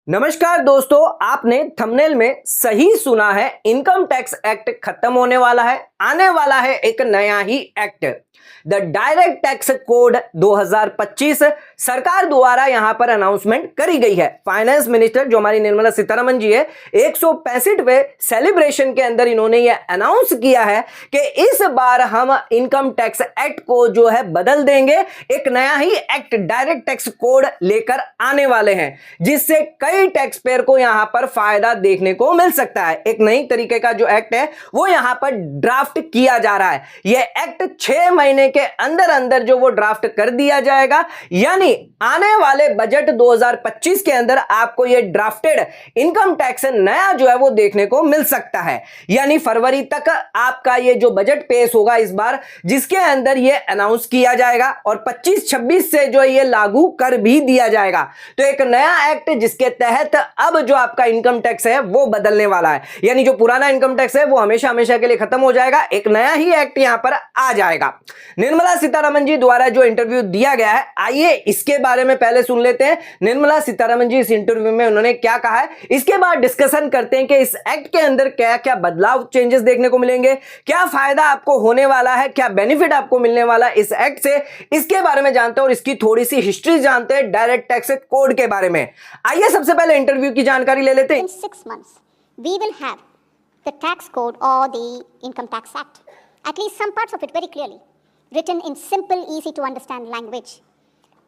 नमस्कार दोस्तों, आपने थंबनेल में सही सुना है। इनकम टैक्स एक्ट खत्म होने वाला है, आने वाला है एक नया ही act, the direct tax code 2025 सरकार द्वारा यहां पर अनाउंसमेंट करी गई है। फाइनेंस मिनिस्टर जो हमारी निर्मला सीतारमण जी है, 165वें सेलिब्रेशन के अंदर इन्होंने यह अनाउंस किया है कि इस बार हम इनकम टैक्स एक्ट को जो है बदल देंगे, एक नया ही एक्ट डायरेक्ट टैक्स कोड लेकर आने वाले हैं, जिससे कई टैक्स पेयर को यहां पर फायदा देखने को मिल सकता है। एक नई तरीके का जो एक्ट है वो यहां पर ड्राफ्ट किया जा रहा है। यह एक्ट 6 महीने के अंदर अंदर जो वो ड्राफ्ट कर दिया जाएगा, यानी आने वाले बजट 2025 के अंदर आपको ये ड्राफ्टेड इनकम टैक्स नया जो है वो देखने को मिल सकता है। यानी फरवरी तक आपका ये जो बजट पेश होगा इस बार, जिसके अंदर ये अनाउंस किया जाएगा और 25-26 से जो ये लागू कर भी दिया जाएगा। तो एक नया एक्ट जिसके तहत अब जो आपका इनकम टैक्स है वो बदलने वाला है, यानी जो पुराना इनकम टैक्स है वो हमेशा हमेशा के लिए खत्म हो जाएगा, एक नया ही एक्ट यहां पर आ जाएगा। निर्मला सीतारमण जी द्वारा जो इंटरव्यू दिया गया है, आइए इसके बारे में पहले सुन लेते हैं। निर्मला सीतारमण जी इस इंटरव्यू में उन्होंने क्या कहा है, इसके बाद डिस्कशन करते हैं कि इस एक्ट के अंदर क्या क्या बदलाव चेंजेस देखने को मिलेंगे, क्या फायदा आपको होने वाला है, क्या बेनिफिट आपको मिलने वाला है इस एक्ट से, इसके बारे में जानते हैं और इसकी थोड़ी सी हिस्ट्री जानते हैं डायरेक्ट टैक्स कोड के बारे में। आइए सबसे पहले इंटरव्यू की जानकारी ले लेते हैं। In 6 months, we will have the tax code or the Income Tax Act, at least some parts of it very clearly, written in simple, easy to understand language.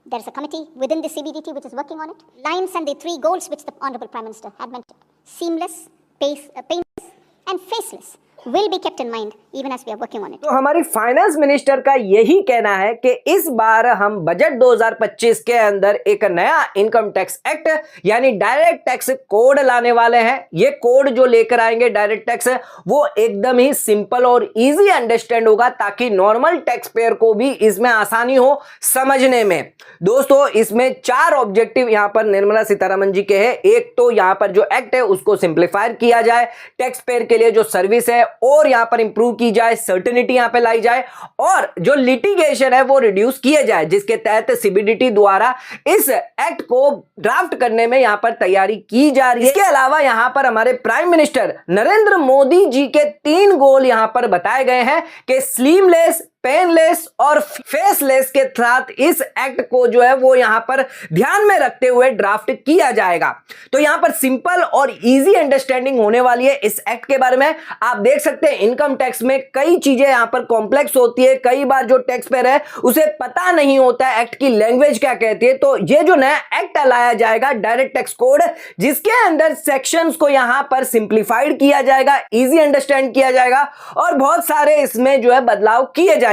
There is a committee within the CBDT which is working on it. Lines and the 3 goals which the Honorable Prime Minister had mentioned. Seamless, painless and faceless will be kept in mind even as we are working on it. तो हमारी finance minister का यही कहना है कि इस बार हम budget 2025 के अंदर एक नया इनकम टैक्स एक्ट यानी डायरेक्ट टैक्स कोड लाने वाले हैं। ये कोड जो लेकर आएंगे डायरेक्ट टैक्स, वो एकदम ही सिंपल और इजी अंडरस्टैंड होगा, ताकि नॉर्मल टैक्स पेयर को भी इसमें आसानी हो समझने में। दोस्तों, इसमें 4 ऑब्जेक्टिव यहां पर निर्मला सीतारमण जी के हैं। एक तो यहां पर जो एक्ट है उसको सिंप्लीफाई किया जाए, टैक्स पेयर के लिए जो सर्विस है और यहां पर इंप्रूव की जाए, सर्टेनिटी यहां पे लाई जाए और जो लिटिगेशन है वो रिड्यूस किए जाए, जिसके तहत सीबीडीटी द्वारा इस एक्ट को ड्राफ्ट करने में यहां पर तैयारी की जा रही है। इसके अलावा यहां पर हमारे प्राइम मिनिस्टर नरेंद्र मोदी जी के 3 गोल यहां पर बताए गए हैं कि स्लीमलेस, पेनलेस और फेसलेस के साथ इस एक्ट को जो है वो यहां पर ध्यान में रखते हुए ड्राफ्ट किया जाएगा। तो यहां पर सिंपल और इजी अंडरस्टैंडिंग होने वाली है इस एक्ट के बारे में। आप देख सकते हैं इनकम टैक्स में कई चीजें यहां पर कॉम्प्लेक्स होती है, कई बार जो टैक्स पेयर है उसे पता नहीं होता है एक्ट की लैंग्वेज क्या कहती है। तो ये जो नया एक्ट लाया जाएगा डायरेक्ट टैक्स कोड, जिसके अंदर सेक्शंस को यहां पर सिंप्लीफाइड किया जाएगा, इजी अंडरस्टैंड किया जाएगा और बहुत सारे इसमें जो है बदलाव किए जाएंगे।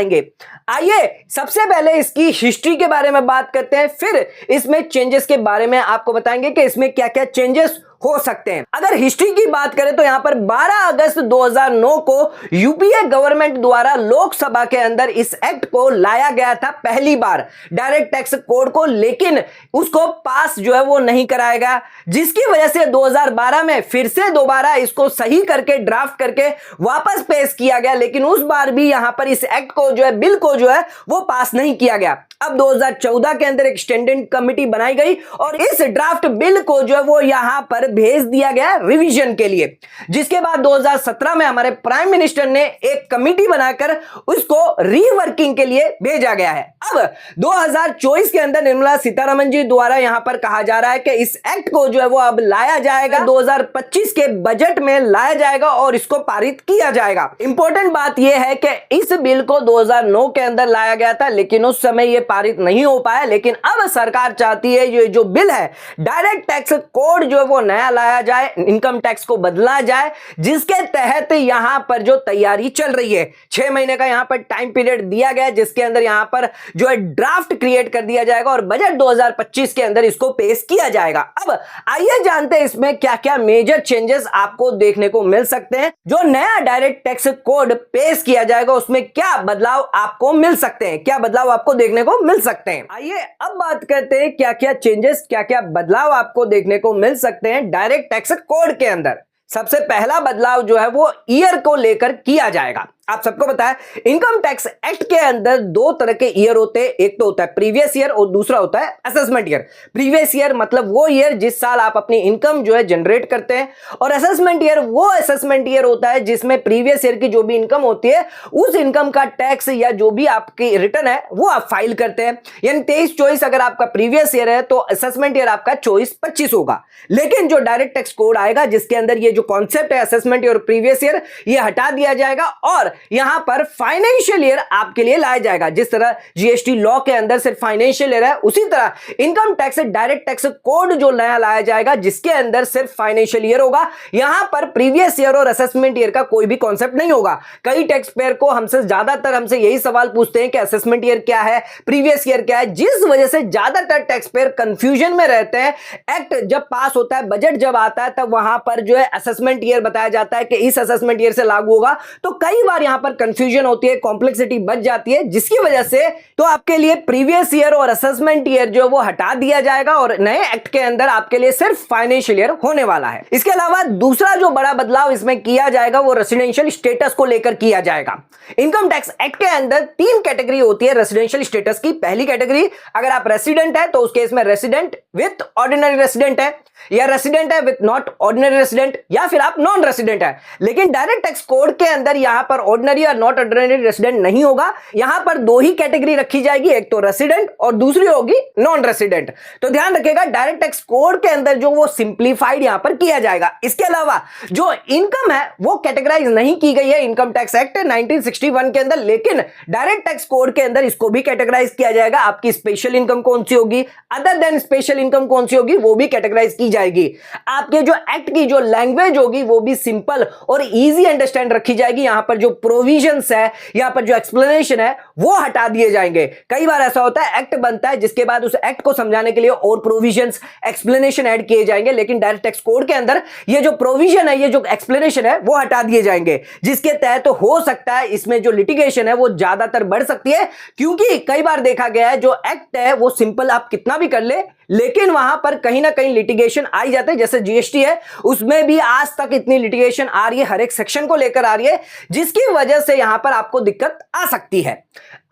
आइए सबसे पहले इसकी हिस्ट्री के बारे में बात करते हैं, फिर इसमें चेंजेस के बारे में आपको बताएंगे कि इसमें क्या क्या चेंजेस हो सकते हैं। अगर हिस्ट्री की बात करें तो यहां पर 12 अगस्त 2009 को यूपीए गवर्नमेंट द्वारा लोकसभा के अंदर इस एक्ट को लाया गया था पहली बार, डायरेक्ट टैक्स कोड को, लेकिन उसको पास जो है वो नहीं कराया गया, जिसकी वजह से 2012 में फिर से दोबारा इसको सही करके ड्राफ्ट करके वापस पेश किया गया, लेकिन उस बार भी यहां पर इस एक्ट को जो है, बिल को जो है वो पास नहीं किया गया। अब 2014 के अंदर एक स्टैंडिंग कमेटी बनाई गई और इस ड्राफ्ट बिल को जो है वो यहां पर भेज दिया गया रिवीजन के लिए, जिसके बाद 2017 में हमारे प्राइम मिनिस्टर ने एक कमेटी बनाकर उसको रीवर्किंग के लिए भेजा गया है। अब 2024 के अंदर निर्मला सीतारमण जी द्वारा यहां पर कहा जा रहा है कि इस एक्ट को जो है वो अब लाया जाएगा, 2025 के बजट में लाया जाएगा और इसको पारित किया जाएगा। इंपॉर्टेंट बात यह है कि इस बिल को 2009 के अंदर लाया गया था, लेकिन उस समय यह पारित नहीं हो पाया, लेकिन अब सरकार चाहती है ये जो बिल है डायरेक्ट टैक्स कोड जो है वो नया लाया जाए, इनकम टैक्स को बदला जाए, जिसके तहत यहां पर जो तैयारी चल रही है, 6 महीने का यहां पर टाइम पीरियड दिया गया, जिसके अंदर यहां पर जो है ड्राफ्ट क्रिएट कर दिया जाएगा और बजट 2025 के अंदर इसको पेश किया जाएगा। अब आइए जानते हैं इसमें क्या क्या मेजर चेंजेस आपको देखने को मिल सकते हैं। जो नया डायरेक्ट टैक्स कोड पेश किया जाएगा उसमें क्या बदलाव आपको मिल सकते हैं, क्या बदलाव आपको देखने को मिल सकते हैं। आइए अब बात करते हैं क्या क्या चेंजेस, क्या क्या बदलाव आपको देखने को मिल सकते हैं डायरेक्ट टैक्स कोड के अंदर। सबसे पहला बदलाव जो है वो ईयर को लेकर किया जाएगा। आप सबको पता है इनकम टैक्स एक्ट के अंदर दो तरह के ईयर होते हैं, एक तो होता है प्रीवियस ईयर और दूसरा होता है असेसमेंट ईयर। प्रीवियस ईयर मतलब वो ईयर जिस साल आप अपनी इनकम जो है जनरेट करते हैं, और असेसमेंट ईयर वो असेसमेंट ईयर होता है जिसमें प्रीवियस ईयर की जो भी इनकम होती है उस इनकम का टैक्स या जो भी आपकी रिटर्न है वो आप फाइल करते हैं। यानी 23-24 अगर आपका प्रीवियस ईयर है तो असेसमेंट ईयर आपका 24-25 होगा। लेकिन जो डायरेक्ट टैक्स कोड आएगा जिसके अंदर ये जो कॉन्सेप्ट है असेसमेंट ईयर और प्रीवियस ईयर ये हटा दिया जाएगा और यहां पर फाइनेंशियल ईयर आपके लिए लाया जाएगा। जिस तरह जीएसटी लॉ के अंदर सिर्फ फाइनेंशियल ईयर है, उसी तरह income tax direct tax code जो नया लाया जाएगा जिसके अंदर सिर्फ फाइनेंशियल ईयर होगा। यहां पर प्रीवियस ईयर और असेसमेंट ईयर का कोई भी कॉन्सेप्ट नहीं होगा। कई टैक्स पेयर को हमसे यही सवाल पूछते हैं कि असेसमेंट ईयर क्या है, प्रीवियस ईयर क्या है, जिस वजह से ज्यादातर टैक्स पेयर कंफ्यूजन में रहते हैं। एक्ट जब पास होता है, बजट जब आता है, तब वहां पर जो है असेसमेंट ईयर बताया जाता है कि इस असेसमेंट ईयर से लागू होगा, तो कई बार यहां पर कंफ्यूजन होती है, कॉम्प्लेक्सिटी बढ़ जाती है, जिसकी वजह से तो आपके लिए प्रीवियस ईयर और असेसमेंट ईयर जो वो हटा दिया जाएगा और नए एक्ट के अंदर आपके लिए सिर्फ फाइनेंशियल ईयर होने वाला है। इसके अलावा दूसरा जो बड़ा बदलाव इसमें किया जाएगा वो रेसिडेंशियल स्टेटस को लेकर किया जाएगा। इनकम टैक्स एक्ट के अंदर 3 कैटेगरी होती है रेसिडेंशियल स्टेटस की। पहली कैटेगरी, अगर आप रेसिडेंट है तो उस केस में रेसिडेंट विथ ऑर्डिनरी रेसिडेंट है, या रेसिडेंट है विथ नॉट ऑर्डिनरी रेसिडेंट, या फिर आप नॉन रेसिडेंट है। लेकिन डायरेक्ट टैक्स कोड के अंदर यहां पर ऑर्डिनरी और नॉट ऑर्डिनरी रेसिडेंट नहीं होगा। यहां पर 2 ही कैटेगरी रखी जाएगी, एक तो रेसिडेंट और दूसरी होगी नॉन रेसिडेंट। तो ध्यान रखिएगा डायरेक्ट टैक्स कोड के अंदर जो वो सिंप्लीफाइड यहां पर किया जाएगा। इसके अलावा जो इनकम है वो कैटेगराइज नहीं की गई है इनकम टैक्स एक्ट 1961 के अंदर, लेकिन डायरेक्ट टैक्स कोड के अंदर इसको भी कैटेगराइज किया जाएगा। आपकी स्पेशल इनकम कौन सी होगी, अदर देन स्पेशल इनकम कौन सी होगी, वो भी कैटेगराइज की जाएगी। आपके जो एक्ट की जो लैंग्वेज होगी वो भी सिंपल और इजी अंडरस्टैंड रखी जाएगी। यहां पर जो प्रोविजंस है, यहां पर जो एक्सप्लेनेशन है वो हटा दिए जाएंगे। कई बार ऐसा होता है एक्ट बनता है जिसके बाद उस एक्ट को समझाने के लिए और प्रोविजंस एक्सप्लेनेशन ऐड किए जाएंगे, लेकिन डायरेक्ट टैक्स कोड के अंदर ये जो प्रोविजन है, ये जो एक्सप्लेनेशन है वो हटा दिए जाएंगे, जिसके तहत तो हो सकता है इसमें जो लिटिगेशन है वो ज्यादातर बढ़ सकती है। क्योंकि कई बार देखा गया है जो एक्ट है वो सिंपल आप कितना भी कर ले, लेकिन वहां पर कहीं ना कहीं लिटिगेशन आ ही जाते हैं। जैसे जीएसटी है उसमें भी आज तक इतनी लिटिगेशन आ रही है, हर एक सेक्शन को लेकर आ रही है, जिसकी वजह से यहां पर आपको दिक्कत आ सकती है।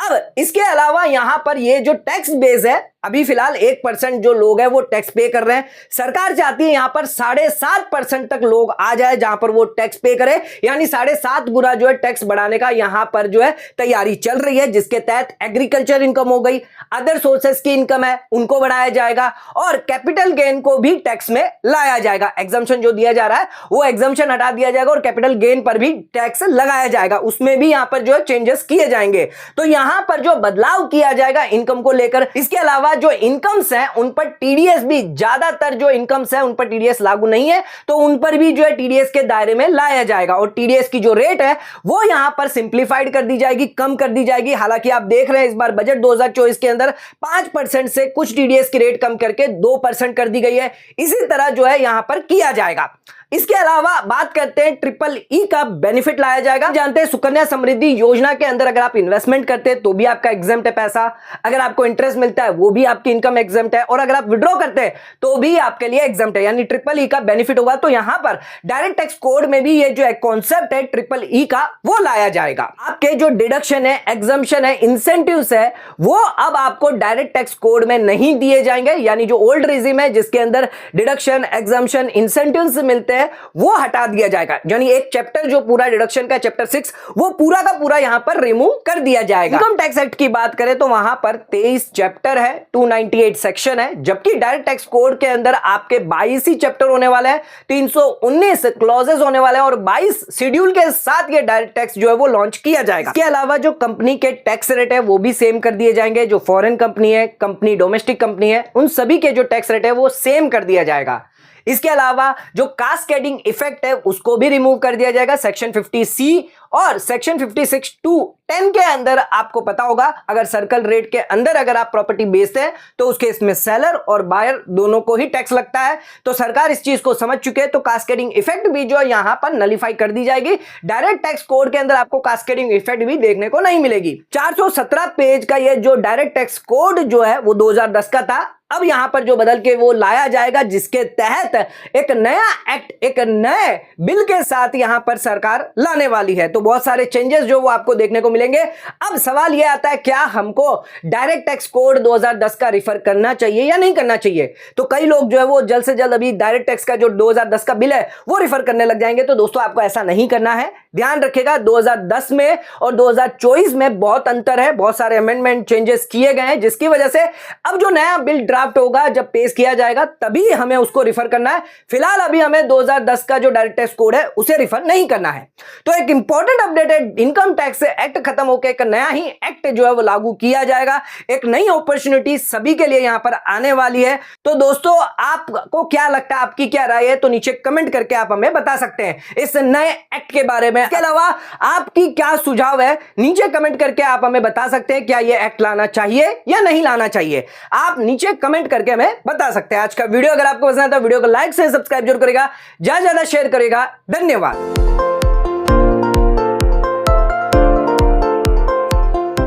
अब इसके अलावा यहां पर ये जो टैक्स बेस है, अभी फिलहाल 1% जो लोग हैं वो टैक्स पे कर रहे हैं। सरकार चाहती है यहां पर 7.5% तक लोग आ जाए जहां पर वो टैक्स पे करे, यानी 7.5 गुना जो है टैक्स बढ़ाने का यहां पर जो है तैयारी चल रही है, जिसके तहत एग्रीकल्चर इनकम हो गई, अदर सोर्सेस की इनकम है उनको बढ़ाया जाएगा और कैपिटल गेन को भी टैक्स में लाया जाएगा। एग्जम्पशन जो दिया जा रहा है वो एग्जम्पशन हटा दिया जाएगा और कैपिटल गेन पर भी टैक्स लगाया जाएगा, उसमें भी यहां पर जो है चेंजेस किए जाएंगे। तो यहां पर जो बदलाव किया जाएगा इनकम को लेकर। इसके अलावा जो इनकम्स हैं उन पर टीडीएस भी, ज्यादातर जो इनकम्स हैं उन पर टीडीएस लागू नहीं है, तो उन पर भी जो है टीडीएस के दायरे में लाया जाएगा और टीडीएस की जो रेट है वो यहां पर सिंप्लीफाइड कर दी जाएगी, कम कर दी जाएगी। हालांकि आप देख रहे हैं इस बार बजट 2024 के अंदर 5% से कुछ टीडीएस की रेट कम करके 2% कर दी गई है। इसी तरह जो है यहां पर किया जाएगा। इसके अलावा बात करते हैं ट्रिपल ई का बेनिफिट लाया जाएगा। जानते हैं सुकन्या समृद्धि योजना के अंदर अगर आप इन्वेस्टमेंट करते हैं तो भी आपका एग्जेम्प्ट है पैसा, अगर आपको इंटरेस्ट मिलता है वो भी आपकी इनकम एग्जेम्प्ट है, और अगर आप विड्रॉ करते हैं तो भी आपके लिए एग्जेम्प्ट है, यानी ट्रिपल ई का बेनिफिट होगा। तो यहां पर डायरेक्ट टैक्स कोड में भी ये जो कॉन्सेप्ट है ट्रिपल ई का वो लाया जाएगा। आपके जो डिडक्शन है, एग्जम्पशन है, इंसेंटिव्स है वो अब आपको डायरेक्ट टैक्स कोड में नहीं दिए जाएंगे, यानी जो ओल्ड रिजिम है जिसके अंदर डिडक्शन, एग्जम्पशन, इंसेंटिव्स मिलते हैं वो हटा दिया जाएगा। यानी एक चैप्टर जो पूरा डिडक्शन का चैप्टर 6 वो पूरा का पूरा यहां पर रिमूव कर दिया जाएगा। इनकम टैक्स एक्ट की बात करें तो वहां पर 23 चैप्टर है, 298 सेक्शन है, जबकि डायरेक्ट टैक्स कोड के अंदर आपके 22 ही चैप्टर होने वाले हैं, 319 क्लॉजेस होने वाले हैं और 22 शेड्यूल के साथ ये डायरेक्ट टैक्स जो है वो लॉन्च किया जाएगा। इसके अलावा जो कंपनी के टैक्स रेट है वो भी सेम कर दिए जाएंगे। जो फॉरेन कंपनी है, कंपनी डोमेस्टिक कंपनी है, उन सभी के जो टैक्स रेट है वो सेम कर दिया जाएगा। इसके अलावा जो कास्केडिंग इफेक्ट है उसको भी रिमूव कर दिया जाएगा। सेक्शन 50C और सेक्शन 56(2)(10) के अंदर आपको पता होगा अगर सर्कल रेट के अंदर अगर आप प्रॉपर्टी बेचते हैं तो उसके इसमें सेलर और बायर दोनों को ही टैक्स लगता है। तो सरकार इस चीज को समझ चुके हैं, तो कास्केडिंग इफेक्ट भी जो यहां पर नलीफाई कर दी जाएगी। डायरेक्ट टैक्स कोड के अंदर आपको कास्केडिंग इफेक्ट भी देखने को नहीं मिलेगी। 417 पेज का ये जो डायरेक्ट टैक्स कोड जो है वो 2010 का था, अब यहां पर जो बदल के वो लाया जाएगा, जिसके तहत एक नया एक्ट, एक नए बिल के साथ यहां पर सरकार लाने वाली है। तो बहुत सारे चेंजेस जो वो आपको देखने को मिलेंगे। अब सवाल यह आता है, क्या हमको डायरेक्ट टैक्स कोड 2010 का रिफर करना चाहिए या नहीं करना चाहिए? तो कई लोग जो है वो जल्द से जल्द अभी डायरेक्ट टैक्स का जो 2010 का बिल है वो रिफर करने लग जाएंगे। तो दोस्तों आपको ऐसा नहीं करना है। ध्यान रखिएगा, 2010 में और 2024 में बहुत अंतर है, बहुत सारे अमेंडमेंट चेंजेस किए गए हैं, जिसकी वजह से अब जो नया बिल ड्राफ्ट होगा, जब पेश किया जाएगा तभी हमें उसको रिफर करना है। फिलहाल अभी हमें 2010 का जो डायरेक्ट टैक्स कोड है उसे रिफर नहीं करना है। तो एक इंपॉर्टेंट अपडेट है, इनकम टैक्स एक्ट खत्म होकर एक नया ही एक्ट जो है वो लागू किया जाएगा। एक नई अपॉर्चुनिटी सभी के लिए यहां पर आने वाली है। तो दोस्तों आपको क्या लगता है, आपकी क्या राय है, तो नीचे कमेंट करके आप हमें बता सकते हैं इस नए एक्ट के बारे में। इसके अलावा आपकी क्या सुझाव है, नीचे कमेंट करके आप हमें बता सकते हैं, क्या यह एक्ट लाना चाहिए या नहीं लाना चाहिए, आप नीचे कमेंट करके हमें बता सकते हैं। आज का वीडियो अगर आपको पसंद है तो वीडियो को लाइक से सब्सक्राइब जरूर करेगा, ज्यादा से ज्यादा शेयर करेगा। धन्यवाद।